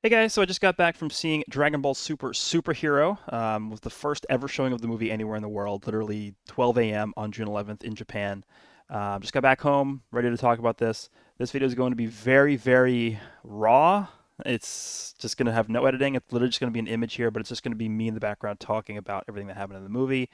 Hey guys, so I just got back from seeing Dragon Ball Super Superhero. Was the first ever showing of the movie anywhere in the world, literally 12 a.m. on June 11th in Japan. Just got back home, ready to talk about this. This video is going to be very, very raw. It's just going to have no editing. It's literally just going to be an image here, but it's just going to be me in the background talking about everything that happened in the movie.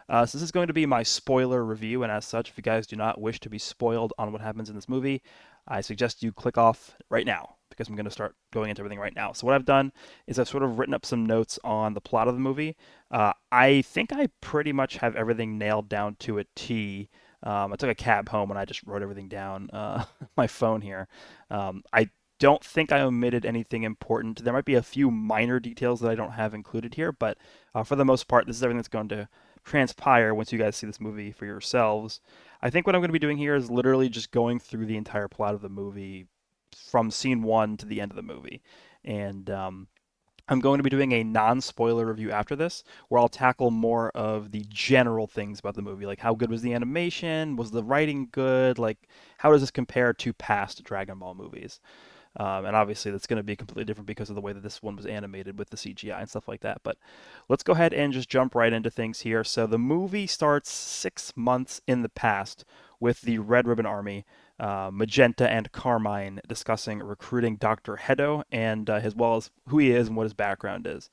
So this is going to be my spoiler review, and as such, if you guys do not wish to be spoiled on what happens in this movie, I suggest you click off right now because I'm going to start going into everything right now. So what I've done is I've sort of written up some notes on the plot of the movie. I think I pretty much have everything nailed down to a T. I took a cab home and I just wrote everything down on my phone here. I don't think I omitted anything important. There might be a few minor details that I don't have included here, but for the most part, this is everything that's going to transpire once you guys see this movie for yourselves. I think what I'm going to be doing here is literally just going through the entire plot of the movie from scene one to the end of the movie. And I'm going to be doing a non-spoiler review after this, where I'll tackle more of the general things about the movie, like how good was the animation, was the writing good, like how does this compare to past Dragon Ball movies. And obviously, that's going to be completely different because of the way that this one was animated with the CGI and stuff like that. But let's go ahead and just jump right into things here. So the movie starts 6 months in the past with the Red Ribbon Army, Magenta and Carmine discussing recruiting Dr. Hedo and as well as who he is and what his background is.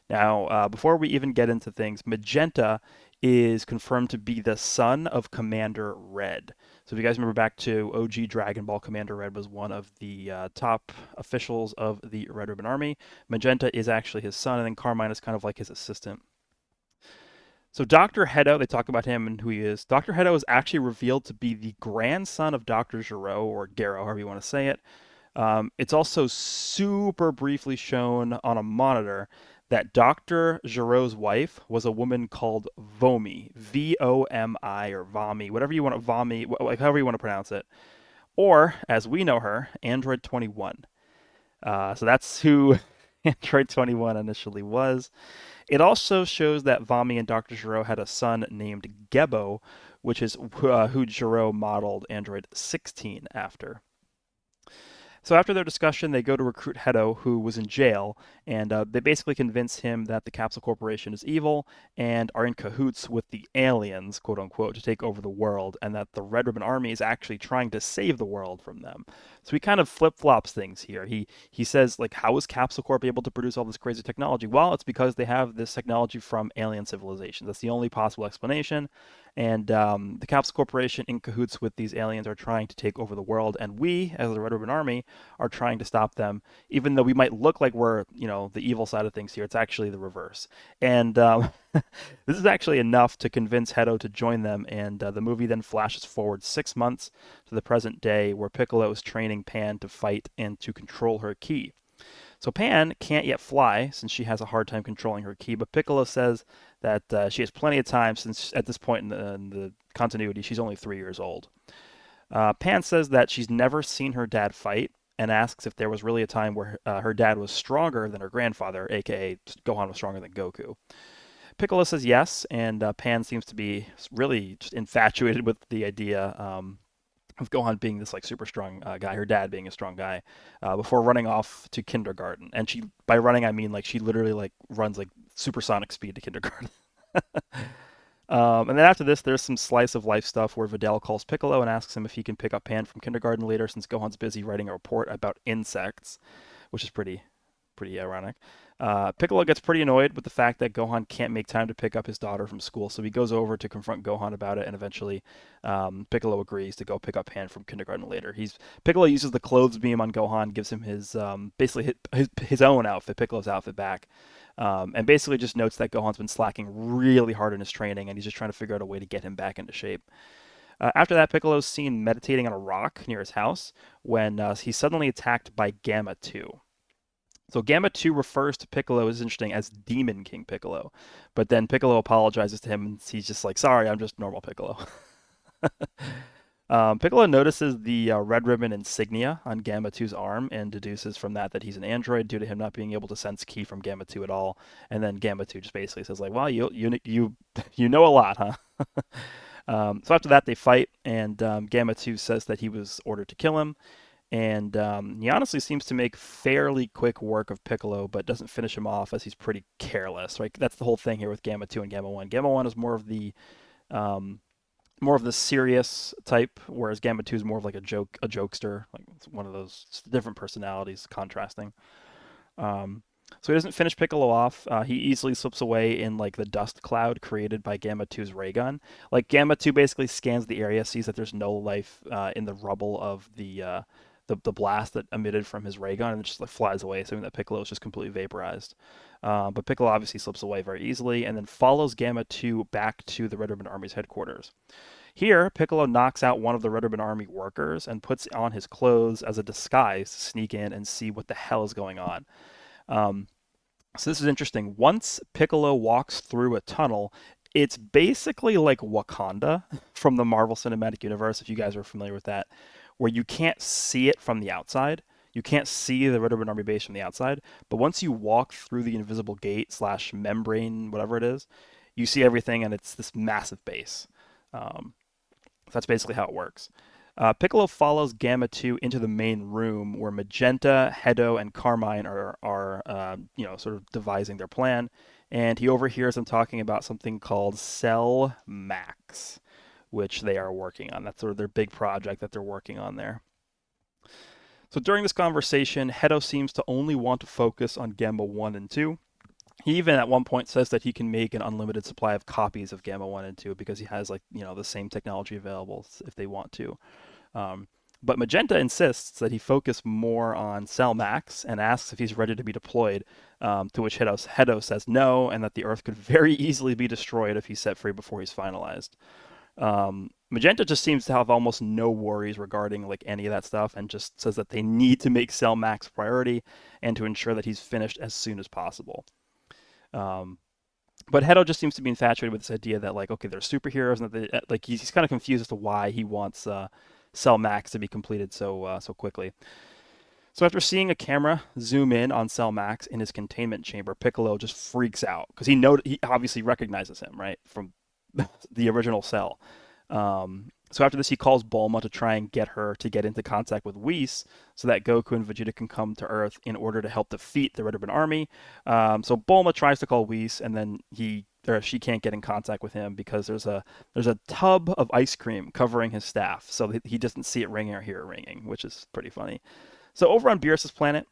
Now, before we even get into things, Magenta is confirmed to be the son of Commander Red. So if you guys remember back to OG Dragon Ball, Commander Red was one of the top officials of the Red Ribbon Army. Magenta is actually his son, and then Carmine is kind of like his assistant. So Dr. Hedo, they talk about him and who he is. Dr. Hedo is actually revealed to be the grandson of Dr. Gero, or Gero, however you want to say it. It's also super briefly shown on a monitor that Dr. Gero's wife was a woman called Vomi, Vomi, or Vomi, whatever you want to Vomi, like however you want to pronounce it, or as we know her, Android 21. So that's who Android 21 initially was. It also shows that Vomi and Dr. Gero had a son named Gebo, which is who Gero modeled Android 16 after. So after their discussion, they go to recruit Hedo, who was in jail, and they basically convince him that the Capsule Corporation is evil and are in cahoots with the aliens, quote unquote, to take over the world, and that the Red Ribbon Army is actually trying to save the world from them. So he kind of flip flops things here. He says like, how is Capsule Corp able to produce all this crazy technology? Well, it's because they have this technology from alien civilizations. That's the only possible explanation. And the Capsule Corporation, in cahoots with these aliens, are trying to take over the world, and we, as the Red Ribbon Army, are trying to stop them. Even though we might look like we're, the evil side of things here, it's actually the reverse. And this is actually enough to convince Hedo to join them. And the movie then flashes forward 6 months to the present day, where Piccolo is training Pan to fight and to control her ki. So Pan can't yet fly since she has a hard time controlling her ki, but Piccolo says that she has plenty of time since at this point in the continuity she's only 3 years old. Pan says that she's never seen her dad fight and asks if there was really a time where her dad was stronger than her grandfather, aka Gohan was stronger than Goku. Piccolo says yes, and Pan seems to be really just infatuated with the idea of Gohan being this like super strong guy, her dad being a strong guy, before running off to kindergarten. And she, by running, I mean like she literally like runs like supersonic speed to kindergarten. And then after this, there's some slice of life stuff where Videl calls Piccolo and asks him if he can pick up Pan from kindergarten later, since Gohan's busy writing a report about insects, which is pretty ironic. Piccolo gets pretty annoyed with the fact that Gohan can't make time to pick up his daughter from school, so he goes over to confront Gohan about it, and eventually Piccolo agrees to go pick up Pan from kindergarten later. Piccolo uses the clothes beam on Gohan, gives him his basically his own outfit, Piccolo's outfit back, and basically just notes that Gohan's been slacking really hard in his training, and he's just trying to figure out a way to get him back into shape. After that, Piccolo's seen meditating on a rock near his house when he's suddenly attacked by Gamma 2. So Gamma 2 refers to Piccolo, is interesting, as Demon King Piccolo. But then Piccolo apologizes to him and he's just like, sorry, I'm just normal Piccolo. Piccolo notices the red ribbon insignia on Gamma 2's arm and deduces from that he's an android due to him not being able to sense ki from Gamma 2 at all. And then Gamma 2 just basically says like, well, you know a lot, huh? So after that, they fight, and Gamma 2 says that he was ordered to kill him. And he honestly seems to make fairly quick work of Piccolo, but doesn't finish him off as he's pretty careless. Right, that's the whole thing here with Gamma 2 and Gamma 1. Gamma 1 is um, more of the serious type, whereas Gamma 2 is more of like a jokester, like it's one of those different personalities contrasting. Um, so he doesn't finish Piccolo off. He easily slips away in like the dust cloud created by Gamma 2's ray gun. Like Gamma 2 basically scans the area, sees that there's no life in the rubble of the blast that emitted from his ray gun, and just like flies away, assuming that Piccolo is just completely vaporized. But Piccolo obviously slips away very easily, and then follows Gamma 2 back to the Red Ribbon Army's headquarters. Here, Piccolo knocks out one of the Red Ribbon Army workers and puts on his clothes as a disguise to sneak in and see what the hell is going on. Um, so this is interesting. Once Piccolo walks through a tunnel, it's basically like Wakanda from the Marvel Cinematic Universe, if you guys are familiar with that, where you can't see it from the outside. You can't see the Red Ribbon Army base from the outside, but once you walk through the invisible gate slash membrane, whatever it is, you see everything, and it's this massive base. Um, so that's basically how it works. Piccolo follows Gamma 2 into the main room where Magenta, Hedo, and Carmine are sort of devising their plan, and he overhears them talking about something called Cell Max, which they are working on. That's sort of their big project that they're working on there. So during this conversation, Hedo seems to only want to focus on Gamma 1 and 2. He even at one point says that he can make an unlimited supply of copies of Gamma 1 and 2 because he has the same technology available if they want to. Um, but Magenta insists that he focus more on Cell Max and asks if he's ready to be deployed, to which Hedo says no, and that the Earth could very easily be destroyed if he's set free before he's finalized. Magenta just seems to have almost no worries regarding like any of that stuff, and just says that they need to make Cell Max priority and to ensure that he's finished as soon as possible. Um, but Hedo just seems to be infatuated with this idea that like, okay, they're superheroes, and that like he's kind of confused as to why he wants Cell Max to be completed so quickly. So after seeing a camera zoom in on Cell Max in his containment chamber, Piccolo just freaks out because he obviously recognizes him, right, from the original Cell. So after this, he calls Bulma to try and get her to get into contact with Whis so that Goku and Vegeta can come to Earth in order to help defeat the Red Ribbon Army. So Bulma tries to call Whis, and then she can't get in contact with him because there's a tub of ice cream covering his staff, so he doesn't see it ringing or hear it ringing, which is pretty funny. So over on Beerus's planet,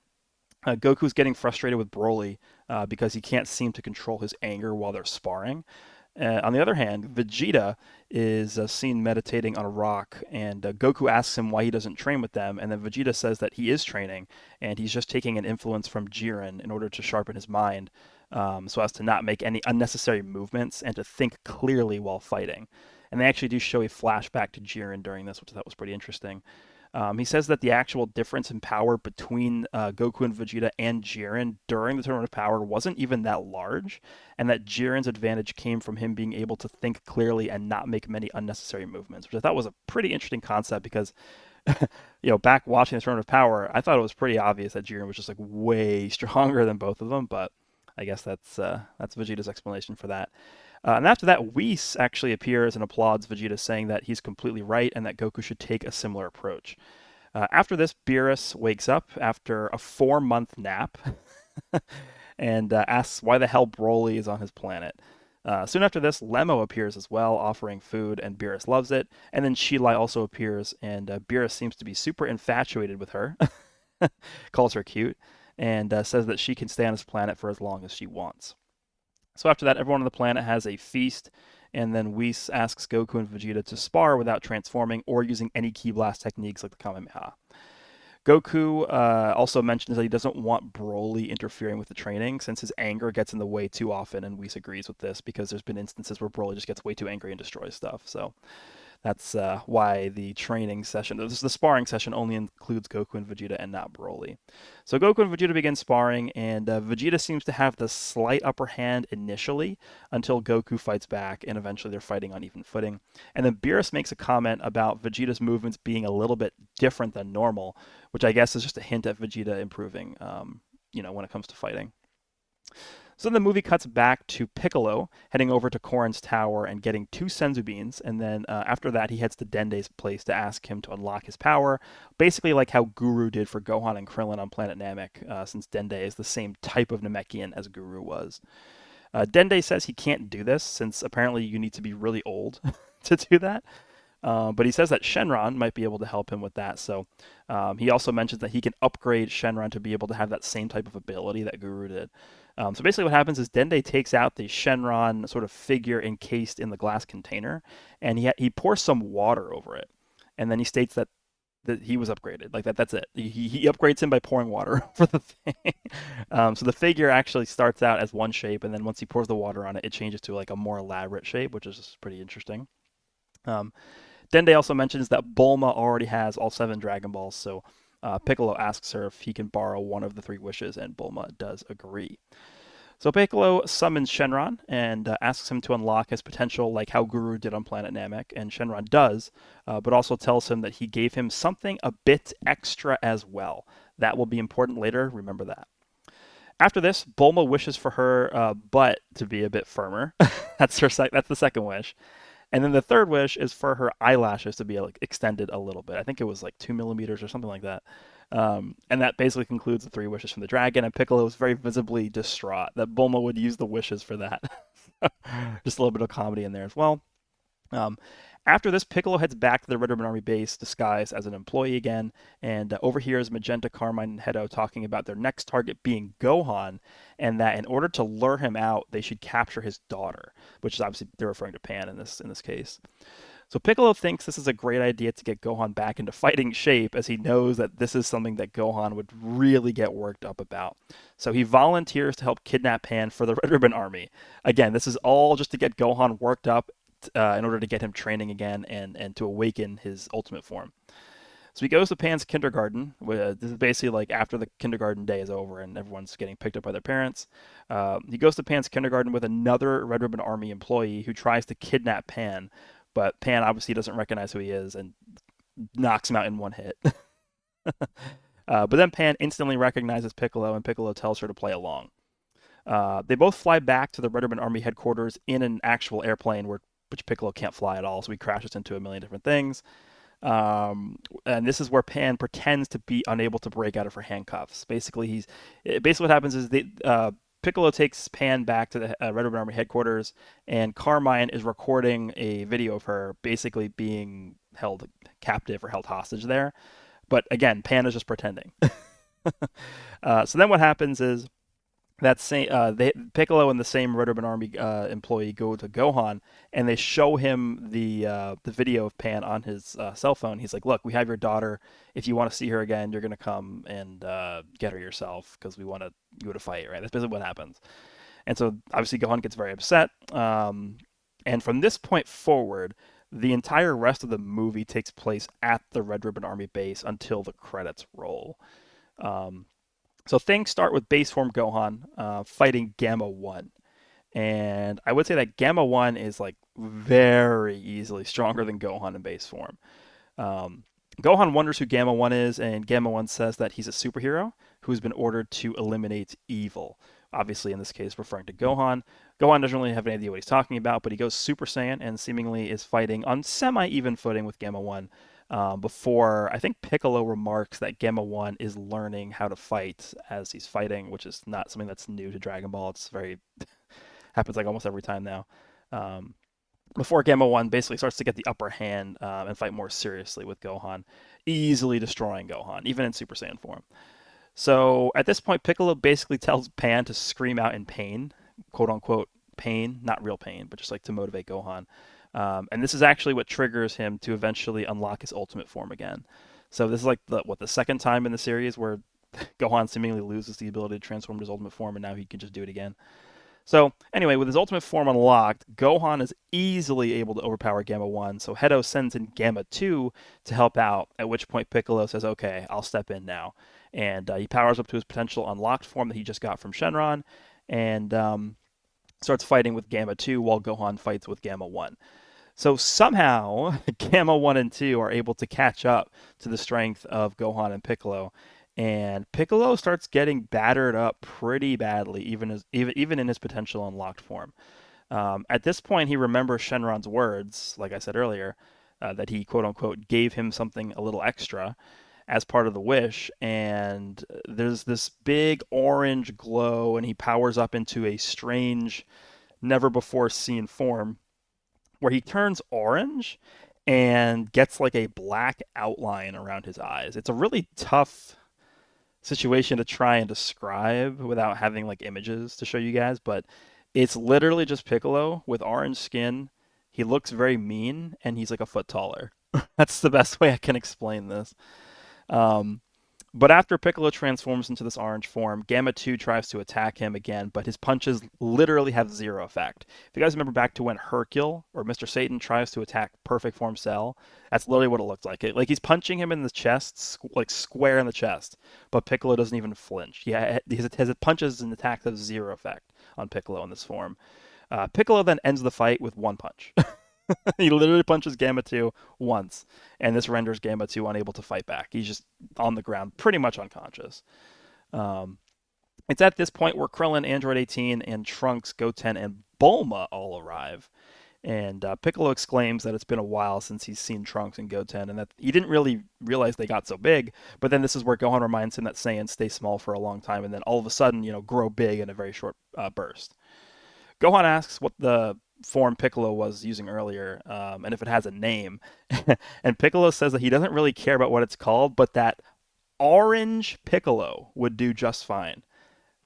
Goku's getting frustrated with Broly because he can't seem to control his anger while they're sparring. On the other hand, Vegeta is seen meditating on a rock, and Goku asks him why he doesn't train with them, and then Vegeta says that he is training, and he's just taking an influence from Jiren in order to sharpen his mind, so as to not make any unnecessary movements and to think clearly while fighting. And they actually do show a flashback to Jiren during this, which I thought was pretty interesting. He says that the actual difference in power between Goku and Vegeta and Jiren during the Tournament of Power wasn't even that large, and that Jiren's advantage came from him being able to think clearly and not make many unnecessary movements, which I thought was a pretty interesting concept because, back watching the Tournament of Power, I thought it was pretty obvious that Jiren was just like way stronger than both of them, but I guess that's Vegeta's explanation for that. And after that, Whis actually appears and applauds Vegeta, saying that he's completely right and that Goku should take a similar approach. After this, Beerus wakes up after a 4-month nap and asks why the hell Broly is on his planet. Soon after this, Lemo appears as well, offering food, and Beerus loves it. And then Shilai also appears, and Beerus seems to be super infatuated with her, calls her cute, and says that she can stay on his planet for as long as she wants. So after that, everyone on the planet has a feast, and then Whis asks Goku and Vegeta to spar without transforming or using any Ki Blast techniques like the Kamehameha. Goku also mentions that he doesn't want Broly interfering with the training since his anger gets in the way too often, and Whis agrees with this because there's been instances where Broly just gets way too angry and destroys stuff. So that's why the training session, the sparring session, only includes Goku and Vegeta and not Broly. So Goku and Vegeta begin sparring, and Vegeta seems to have the slight upper hand initially until Goku fights back, and eventually they're fighting on even footing. And then Beerus makes a comment about Vegeta's movements being a little bit different than normal, which I guess is just a hint at Vegeta improving, when it comes to fighting. So then the movie cuts back to Piccolo heading over to Korin's tower and getting two senzu beans, and then after that he heads to Dende's place to ask him to unlock his power, basically like how Guru did for Gohan and Krillin on planet Namek, since Dende is the same type of Namekian as Guru was. Dende says he can't do this since apparently you need to be really old to do that. But he says that Shenron might be able to help him with that. So he also mentions that he can upgrade Shenron to be able to have that same type of ability that Guru did. So basically, what happens is Dende takes out the Shenron sort of figure encased in the glass container, and he pours some water over it, and then he states that he was upgraded. Like that. That's it. He upgrades him by pouring water for the thing. So the figure actually starts out as one shape, and then once he pours the water on it, it changes to like a more elaborate shape, which is pretty interesting. Um, Dende also mentions that Bulma already has all 7 Dragon Balls, so Piccolo asks her if he can borrow one of the 3 wishes, and Bulma does agree. So Piccolo summons Shenron and asks him to unlock his potential, like how Guru did on planet Namek, and Shenron does, but also tells him that he gave him something a bit extra as well. That will be important later, remember that. After this, Bulma wishes for her butt to be a bit firmer. That's the second wish. And then the third wish is for her eyelashes to be like extended a little bit. I think it was like 2 millimeters or something like that. And that basically concludes the 3 wishes from the dragon. And Piccolo was very visibly distraught that Bulma would use the wishes for that. Just a little bit of comedy in there as well. Um, After this, Piccolo heads back to the Red Ribbon Army base disguised as an employee again, and overhears Magenta, Carmine, and Hedo talking about their next target being Gohan, and that in order to lure him out, they should capture his daughter, which is obviously they're referring to Pan in this case. So Piccolo thinks this is a great idea to get Gohan back into fighting shape, as he knows that this is something that Gohan would really get worked up about. So he volunteers to help kidnap Pan for the Red Ribbon Army. Again, this is all just to get Gohan worked up in order to get him training again and to awaken his ultimate form. So he goes to Pan's kindergarten. This is basically like after the kindergarten day is over and everyone's getting picked up by their parents. He goes to Pan's kindergarten with another Red Ribbon Army employee who tries to kidnap Pan, but Pan obviously doesn't recognize who he is and knocks him out in one hit. But then Pan instantly recognizes Piccolo, and Piccolo tells her to play along. They both fly back to the Red Ribbon Army headquarters in an actual airplane which Piccolo can't fly at all, so he crashes into a million different things. And this is where Pan pretends to be unable to break out of her handcuffs. Basically what happens is Piccolo takes Pan back to the Red Ribbon Army headquarters, and Carmine is recording a video of her basically being held captive or held hostage there. But again, Pan is just pretending. So then what happens is that Piccolo and the same Red Ribbon Army employee go to Gohan, and they show him the video of Pan on his cell phone. He's like, "Look, we have your daughter. If you want to see her again, you're gonna come and get her yourself because we want you to fight." Right? That's basically what happens. And so obviously Gohan gets very upset. And from this point forward, the entire rest of the movie takes place at the Red Ribbon Army base until the credits roll. So things start with base form Gohan fighting Gamma 1. And I would say that Gamma 1 is like very easily stronger than Gohan in base form. Gohan wonders who Gamma 1 is, and Gamma 1 says that he's a superhero who's been ordered to eliminate evil. Obviously, in this case, referring to Gohan. Gohan doesn't really have any idea what he's talking about, but he goes Super Saiyan and seemingly is fighting on semi-even footing with Gamma 1. Before I think Piccolo remarks that Gamma 1 is learning how to fight as he's fighting, which is not something that's new to Dragon Ball. It's very happens like almost every time now. Before Gamma 1 basically starts to get the upper hand and fight more seriously with Gohan, easily destroying Gohan, even in Super Saiyan form. So at this point, Piccolo basically tells Pan to scream out in pain, quote unquote pain, not real pain, but just like to motivate Gohan. And this is actually what triggers him to eventually unlock his ultimate form again. So this is like the second time in the series where Gohan seemingly loses the ability to transform to his ultimate form, and now he can just do it again. So anyway, with his ultimate form unlocked, Gohan is easily able to overpower Gamma 1, so Hedo sends in Gamma 2 to help out, at which point Piccolo says, "Okay, I'll step in now." And he powers up to his potential unlocked form that he just got from Shenron, and starts fighting with Gamma 2 while Gohan fights with Gamma 1. So somehow, Gamma 1 and 2 are able to catch up to the strength of Gohan and Piccolo, and Piccolo starts getting battered up pretty badly, even in his potential unlocked form. At this point, he remembers Shenron's words, like I said earlier, that he quote unquote gave him something a little extra as part of the wish, and there's this big orange glow, and he powers up into a strange, never before seen form where he turns orange and gets like a black outline around his eyes. It's a really tough situation to try and describe without having like images to show you guys, but it's literally just Piccolo with orange skin. He looks very mean and he's like a foot taller. That's the best way I can explain this. Um, but after Piccolo transforms into this orange form, Gamma 2 tries to attack him again, but his punches literally have zero effect. If you guys remember back to when Hercule or Mr. Satan tries to attack Perfect Form Cell, that's literally what it looked like. Like he's punching him in the chest, like square in the chest, but Piccolo doesn't even flinch. His punches and attacks have zero effect on Piccolo in this form. Piccolo then ends the fight with one punch. He literally punches Gamma 2 once, and this renders Gamma 2 unable to fight back. He's just on the ground, pretty much unconscious. Um, it's at this point where Krillin, Android 18, and Trunks, Goten, and Bulma all arrive. And Piccolo exclaims that it's been a while since he's seen Trunks and Goten, and that he didn't really realize they got so big. But then this is where Gohan reminds him that Saiyans stay small for a long time, and then all of a sudden, grow big in a very short burst. Gohan asks what the form Piccolo was using earlier, and if it has a name. And Piccolo says that he doesn't really care about what it's called, but that Orange Piccolo would do just fine.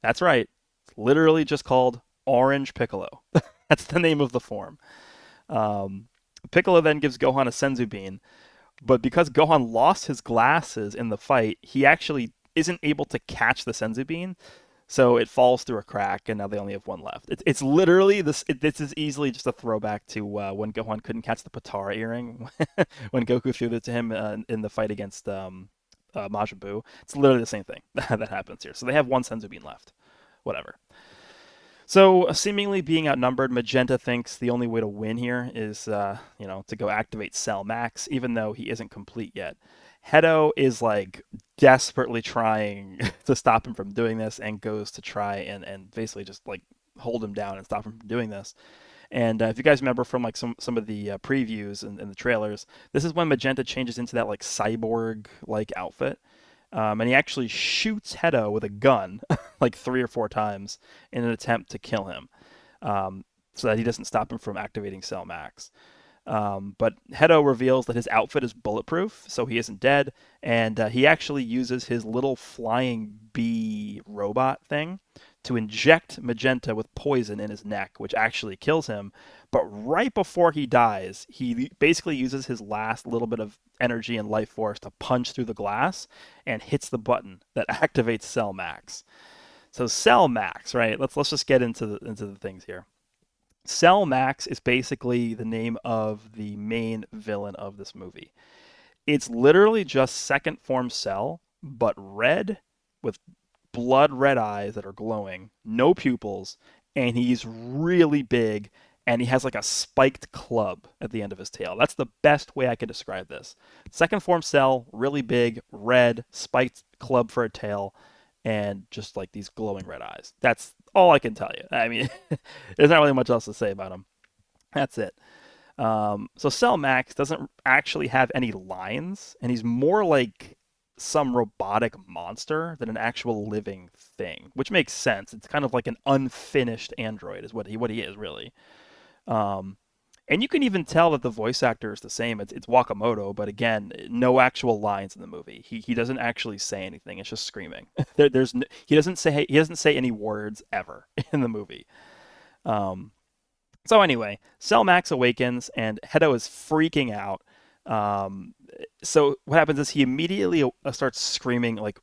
That's right. It's literally just called Orange Piccolo. That's the name of the form. Um, Piccolo then gives Gohan a Senzu Bean, but because Gohan lost his glasses in the fight, he actually isn't able to catch the Senzu Bean, so it falls through a crack, and now they only have one left. It's literally this. This is easily just a throwback to when Gohan couldn't catch the Potara earring when Goku threw it to him in the fight against Majin Buu. It's literally the same thing that happens here. So they have one Senzu Bean left. Whatever. So, seemingly being outnumbered, Magenta thinks the only way to win here is, to go activate Cell Max, even though he isn't complete yet. Hedo is like desperately trying to stop him from doing this and goes to try and basically just like hold him down and stop him from doing this. And if you guys remember from like some of the previews and the trailers, this is when Magenta changes into that like cyborg like outfit. And he actually shoots Hedo with a gun like 3 or 4 times in an attempt to kill him, so that he doesn't stop him from activating Cell Max. But Hedo reveals that his outfit is bulletproof, so he isn't dead, and he actually uses his little flying bee robot thing to inject Magenta with poison in his neck, which actually kills him. But right before he dies, he basically uses his last little bit of energy and life force to punch through the glass and hits the button that activates Cell Max. So Cell Max, right? Let's just get into the things here. Cell Max is basically the name of the main villain of this movie. It's literally just second form Cell, but red with blood red eyes that are glowing, no pupils, and he's really big, and he has like a spiked club at the end of his tail. That's the best way I could describe this. Second form Cell, really big, red, spiked club for a tail, and just like these glowing red eyes. That's all I can tell you. I mean, there's not really much else to say about him. That's it. So Cell Max doesn't actually have any lines, and he's more like some robotic monster than an actual living thing, which makes sense. It's kind of like an unfinished android, is what he is really. Um, and you can even tell that the voice actor is the same. It's Wakamoto, but again, no actual lines in the movie. He doesn't actually say anything. It's just screaming. He doesn't say any words ever in the movie. Um, so anyway, Cell Max awakens and Hedo is freaking out. Um, so what happens is he immediately starts screaming like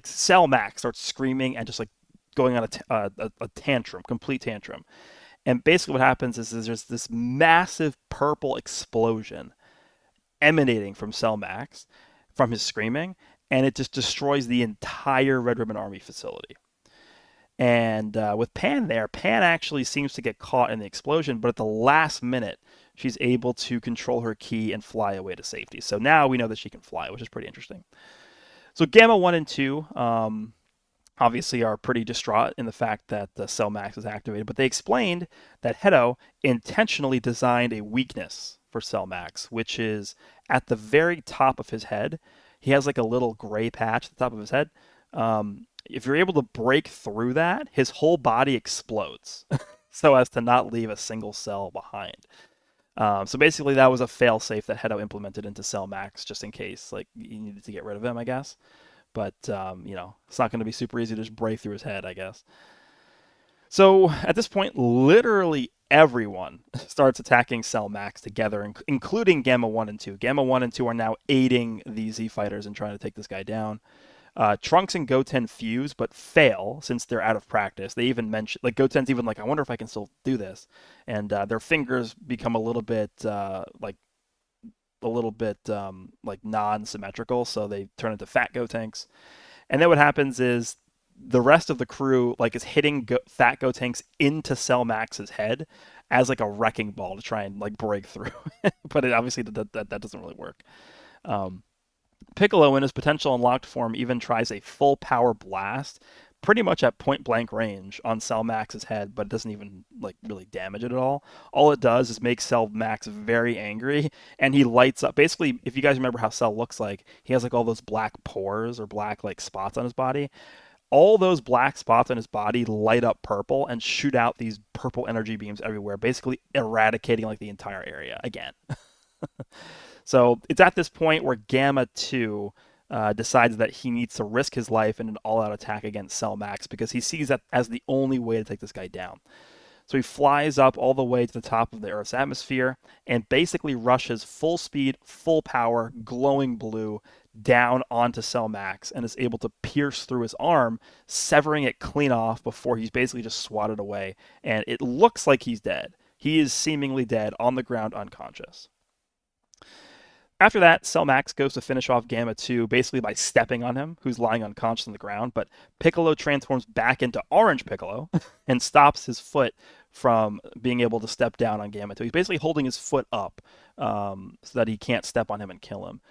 Cell Max starts screaming and just like going on a tantrum, complete tantrum. And basically what happens is there's this massive purple explosion emanating from Cell Max from his screaming, and it just destroys the entire Red Ribbon Army facility. And with Pan there, Pan actually seems to get caught in the explosion, but at the last minute, she's able to control her ki and fly away to safety. So now we know that she can fly, which is pretty interesting. So Gamma 1 and 2, obviously are pretty distraught in the fact that the Cell Max is activated, but they explained that Hedo intentionally designed a weakness for Cell Max, which is at the very top of his head. He has like a little gray patch at the top of his head. If you're able to break through that, his whole body explodes so as to not leave a single cell behind. So basically, that was a fail-safe that Hedo implemented into Cell Max just in case, like you needed to get rid of him, I guess. But it's not going to be super easy to just break through his head, I guess. So at this point, literally everyone starts attacking Cell Max together, including Gamma 1 and 2. Gamma 1 and 2 are now aiding the Z Fighters in trying to take this guy down. Trunks and Goten fuse, but fail since they're out of practice. They even mention, like, Goten's even like, I wonder if I can still do this. And their fingers become a little bit like non-symmetrical, so they turn into fat Gotenks. And then what happens is the rest of the crew like is hitting fat Gotenks into Cell Max's head as like a wrecking ball to try and like break through. But it obviously that doesn't really work. Um, Piccolo, in his potential unlocked form, even tries a full power blast, pretty much at point blank range on Cell Max's head, but it doesn't even like really damage it at all. All it does is make Cell Max very angry, and he lights up. Basically, if you guys remember how Cell looks like, he has like all those black pores or black like spots on his body. All those black spots on his body light up purple and shoot out these purple energy beams everywhere, basically eradicating like the entire area again. So it's at this point where Gamma 2 decides that he needs to risk his life in an all out attack against Cell Max because he sees that as the only way to take this guy down. So he flies up all the way to the top of the Earth's atmosphere and basically rushes full speed, full power, glowing blue down onto Cell Max and is able to pierce through his arm, severing it clean off before he's basically just swatted away. And it looks like he's dead. He is seemingly dead on the ground, unconscious. After that, Cell Max goes to finish off Gamma 2 basically by stepping on him, who's lying unconscious on the ground, but Piccolo transforms back into Orange Piccolo and stops his foot from being able to step down on Gamma 2. He's basically holding his foot up so that he can't step on him and kill him.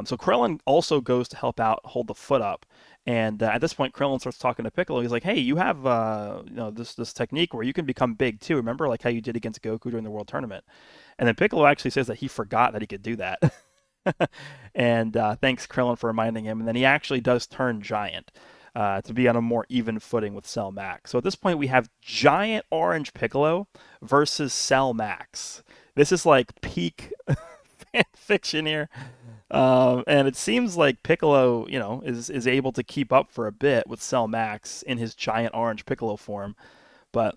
So Krillin also goes to help out, hold the foot up, and at this point, Krillin starts talking to Piccolo. He's like, "Hey, you have this technique where you can become big too. Remember, like how you did against Goku during the World Tournament?" And then Piccolo actually says that he forgot that he could do that, and thanks Krillin for reminding him. And then he actually does turn giant to be on a more even footing with Cell Max. So at this point, we have giant Orange Piccolo versus Cell Max. This is like peak fan fiction here. And it seems like Piccolo, is able to keep up for a bit with Cell Max in his giant Orange Piccolo form, but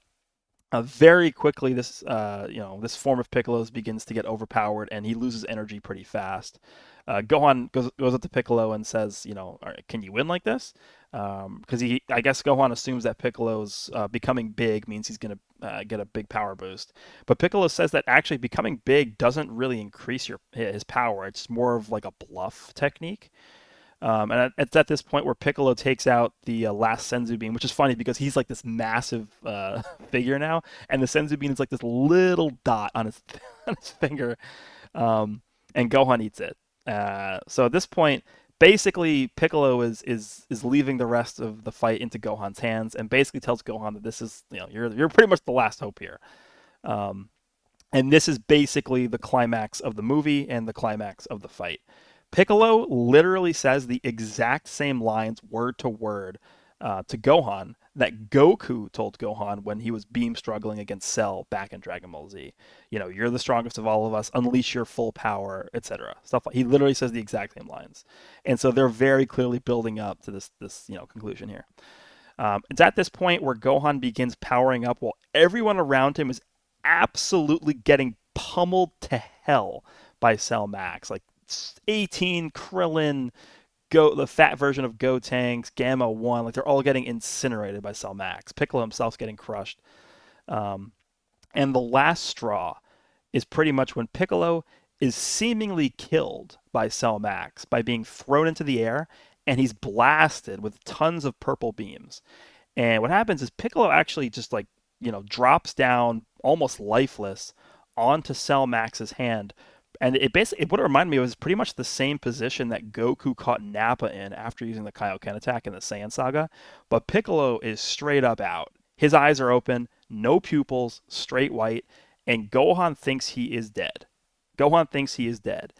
very quickly this form of Piccolo's begins to get overpowered, and he loses energy pretty fast. Gohan goes up to Piccolo and says, "All right, can you win like this?" Because I guess Gohan assumes that Piccolo's becoming big means he's gonna get a big power boost. But Piccolo says that actually becoming big doesn't really increase his power. It's more of like a bluff technique. And it's at this point where Piccolo takes out the last Senzu bean, which is funny because he's like this massive figure now, and the Senzu bean is like this little dot on his on his finger, and Gohan eats it. So at this point, basically Piccolo is leaving the rest of the fight into Gohan's hands, and basically tells Gohan that this is you're pretty much the last hope here. Um, and this is basically the climax of the movie and the climax of the fight. Piccolo literally says the exact same lines word to word to Gohan that Goku told Gohan when he was beam struggling against Cell back in Dragon Ball Z. You're the strongest of all of us. Unleash your full power, etc. Stuff like he literally says the exact same lines, and so they're very clearly building up to this conclusion here. It's at this point where Gohan begins powering up while everyone around him is absolutely getting pummeled to hell by Cell Max. Like 18 Krillin, the fat version of Gotenks, Gamma 1, like they're all getting incinerated by Cell Max. Piccolo himself's getting crushed. And the last straw is pretty much when Piccolo is seemingly killed by Cell Max by being thrown into the air, and he's blasted with tons of purple beams. And what happens is Piccolo actually just drops down almost lifeless onto Cell Max's hand, And it basically what it reminded me of was pretty much the same position that Goku caught Nappa in after using the Kaioken attack in the Saiyan saga, but Piccolo is straight up out. His eyes are open, no pupils, straight white, and Gohan thinks he is dead. Gohan thinks he is dead.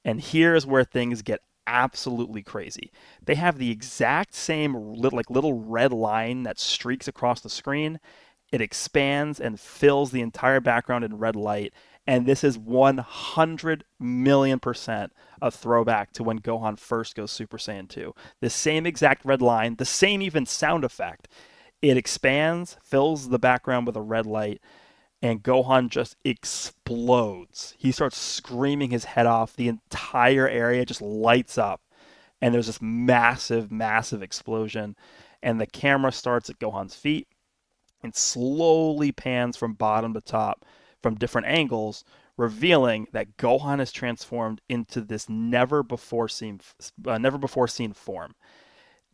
And here's where things get absolutely crazy. They have the exact same little red line that streaks across the screen. It expands and fills the entire background in red light. And this is 100 million% a throwback to when Gohan first goes Super Saiyan 2. The same exact red line, the same even sound effect. It expands, fills the background with a red light, and Gohan just explodes. He starts screaming his head off. The entire area just lights up, and there's this massive, massive explosion. And the camera starts at Gohan's feet and slowly pans from bottom to top from different angles, revealing that Gohan is transformed into this never before seen form.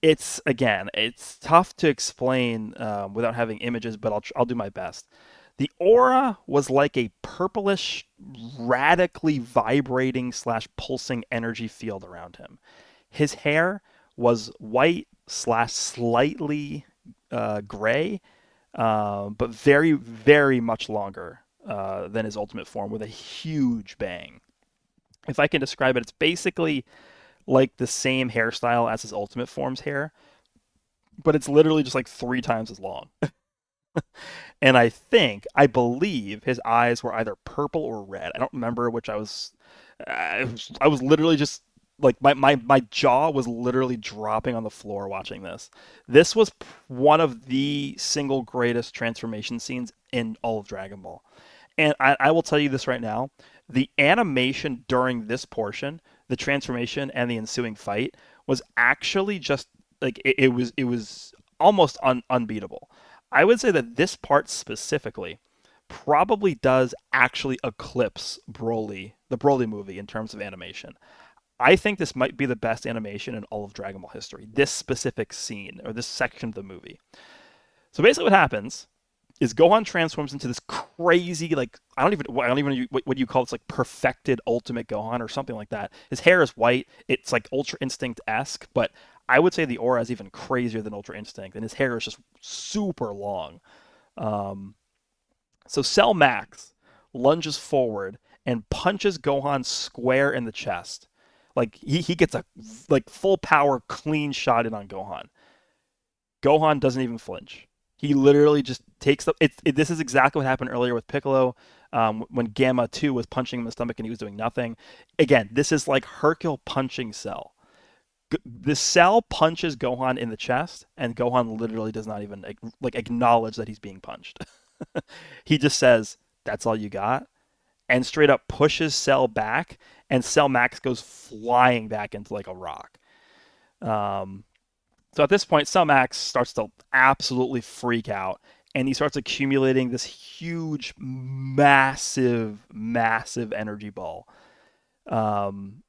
It's again, it's tough to explain without having images, but I'll do my best. The aura was like a purplish, radically vibrating slash pulsing energy field around him. His hair was white slash slightly gray, but very, very much longer than his ultimate form with a huge bang. If I can describe it, it's basically like the same hairstyle as his ultimate form's hair, but it's literally just like 3 times as long. And I believe his eyes were either purple or red. I don't remember which I was literally just like my jaw was literally dropping on the floor watching this. This was one of the single greatest transformation scenes in all of Dragon Ball. And I will tell you this right now, the animation during this portion, the transformation and the ensuing fight, was actually just like it was almost unbeatable. I would say that this part specifically probably does actually eclipse Broly, the Broly movie, in terms of animation. I think this might be the best animation in all of Dragon Ball history. This specific scene or this section of the movie. So basically, what happens is Gohan transforms into this crazy, like I don't even know what you call this, like perfected Ultimate Gohan or something like that. His hair is white. It's like Ultra Instinct esque, but I would say the aura is even crazier than Ultra Instinct, and his hair is just super long. Um, so Cell Max lunges forward and punches Gohan square in the chest. Like he gets a like full power clean shot in on Gohan. Gohan doesn't even flinch. He literally just takes this is exactly what happened earlier with Piccolo when Gamma 2 was punching him in the stomach and he was doing nothing. Again, this is like Hercule punching Cell. The Cell punches Gohan in the chest, and Gohan literally does not even like acknowledge that he's being punched. He just says, "That's all you got," and straight up pushes Cell back, and Cell Max goes flying back into like a rock. Um, so at this point, Cell Max starts to absolutely freak out, and he starts accumulating this huge, massive, massive energy ball. Um,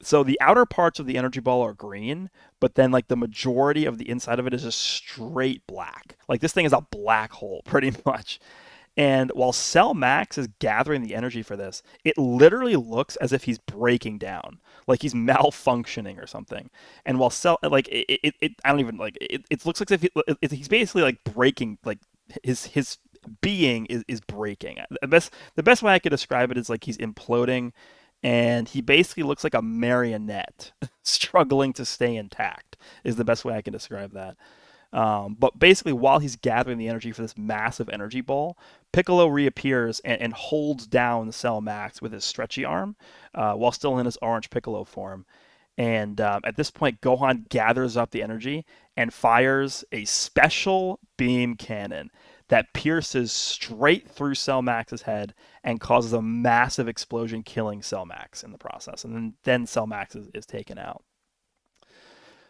so the outer parts of the energy ball are green, but then like the majority of the inside of it is just straight black. Like this thing is a black hole, pretty much. And while Cell Max is gathering the energy for this, it literally looks as if he's breaking down, like he's malfunctioning or something. And while Cell, like I don't even like it looks like as if he's basically like breaking, like his being is breaking. The best way I could describe it is like he's imploding, and he basically looks like a marionette struggling to stay intact. Is the best way I can describe that. But basically, while he's gathering the energy for this massive energy ball, Piccolo reappears and holds down Cell Max with his stretchy arm while still in his orange Piccolo form. And at this point, Gohan gathers up the energy and fires a special beam cannon that pierces straight through Cell Max's head and causes a massive explosion, killing Cell Max in the process. And then Cell Max is taken out.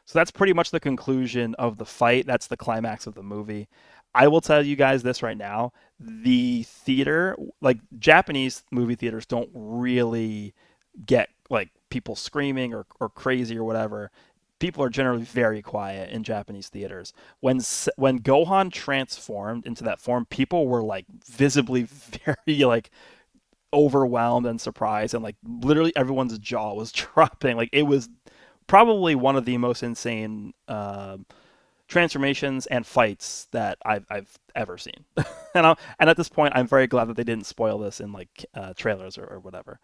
So that's pretty much the conclusion of the fight. That's the climax of the movie. I will tell you guys this right now. The theater, like Japanese movie theaters, don't really get like people screaming or crazy or whatever. People are generally very quiet in Japanese theaters. When Gohan transformed into that form, people were like visibly very like overwhelmed and surprised, and like literally everyone's jaw was dropping. Like it was probably one of the most insane transformations and fights that I've ever seen. And at this point, I'm very glad that they didn't spoil this in like trailers or whatever.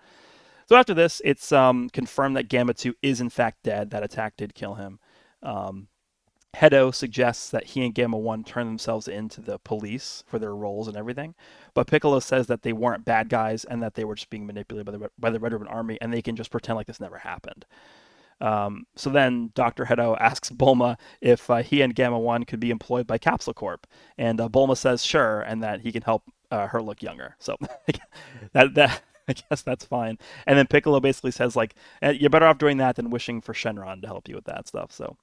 So after this, it's confirmed that Gamma 2 is in fact dead. That attack did kill him. Um, Hedo suggests that he and Gamma 1 turn themselves into the police for their roles and everything. But Piccolo says that they weren't bad guys and that they were just being manipulated by the Red Ribbon Army, and they can just pretend like this never happened. So then Dr. Hedo asks Bulma if he and Gamma 1 could be employed by Capsule Corp. And Bulma says sure, and that he can help her look younger. So that I guess that's fine. And then Piccolo basically says, like, you're better off doing that than wishing for Shenron to help you with that stuff. So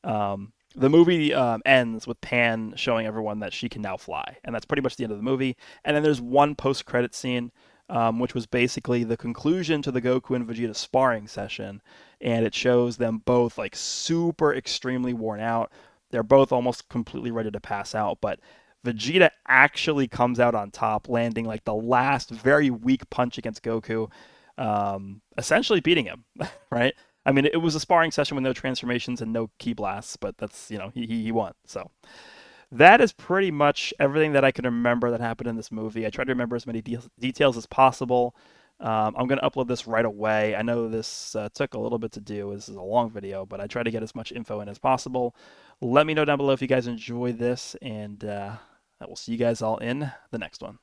the movie ends with Pan showing everyone that she can now fly, and that's pretty much the end of the movie. And then there's one post-credit scene, which was basically the conclusion to the Goku and Vegeta sparring session, and it shows them both like super extremely worn out. They're both almost completely ready to pass out, but Vegeta actually comes out on top, landing like the last very weak punch against Goku, essentially beating him, right? I mean, it was a sparring session with no transformations and no ki blasts, but that's, he won. So that is pretty much everything that I can remember that happened in this movie. I tried to remember as many details as possible. I'm going to upload this right away. I know this took a little bit to do. This is a long video, but I try to get as much info in as possible. Let me know down below if you guys enjoy this, and I will see you guys all in the next one.